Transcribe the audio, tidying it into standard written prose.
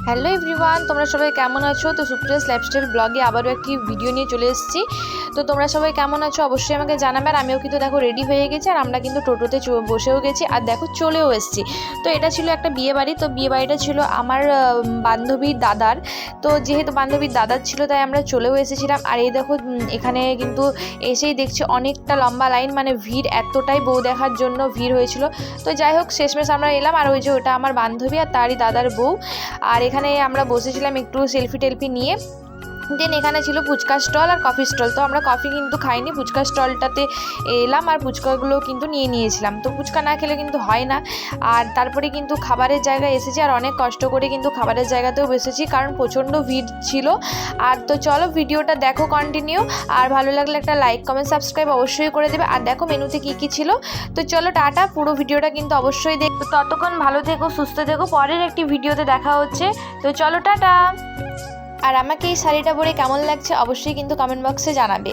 Hello everyone, তোমরা সবাই কেমন আছো? তো সুপ্রিয়াস লাইফস্টাইল ব্লগে আবারও একটি ভিডিও নিয়ে চলে এসেছি। তো তোমরা সবাই কেমন আছো অবশ্যই আমাকে জানাবে। আর আমিও কিন্তু দেখো রেডি হয়ে গেছি, আর আমরা কিন্তু টোটোতে বসেও গেছি, আর দেখো চলেও এসেছি। তো এটা ছিল একটা বিয়ে বাড়ি। তো বিয়ে বাড়িটা ছিল আমার বান্ধবীর দাদার। তো যেহেতু বান্ধবীর দাদার ছিল তাই আমরা চলেও এসেছিলাম। আর এই দেখো এখানে কিন্তু এসেই দেখছি অনেকটা লম্বা লাইন, মানে ভিড়, এতটাই বউ দেখার জন্য ভিড় হয়েছিল। তো যাই হোক শেষমেশ আমরা এলাম। আর ওই যে ওটা আমার বান্ধবী আর তারই দাদার বউ। আর এখানে আমরা বসেছিলাম একটু সেলফি টেলফি নিয়ে। দেন এখানে ছিল ফুচকা স্টল আর কফি স্টল। তো আমরা কফি কিন্তু খাইনি, ফুচকা স্টলটাতে এলাম আর ফুচকাগুলো কিন্তু নিয়েছিলাম। তো ফুচকা না খেলে কিন্তু হয় না। আর তারপরে কিন্তু খাবারের জায়গায় এসেছি, আর অনেক কষ্ট করে কিন্তু খাবারের জায়গাতেও বসেছি, কারণ প্রচণ্ড ভিড় ছিল। আর তো চলো ভিডিওটা দেখো কন্টিনিউ। আর ভালো লাগলে একটা লাইক কমেন্ট সাবস্ক্রাইব অবশ্যই করে দেবে। আর দেখো মেনুতে কী ছিল। তো চলো টাটা, পুরো ভিডিওটা কিন্তু অবশ্যই দেখো। ততক্ষণ ভালো থেকো, সুস্থ থেকো, পরের একটি ভিডিওতে দেখা হচ্ছে। তো চলো টাটা। আর আমাকে এই শাড়িটা পরে কেমন লাগছে অবশ্যই কিন্তু কমেন্ট বক্সে জানাবে।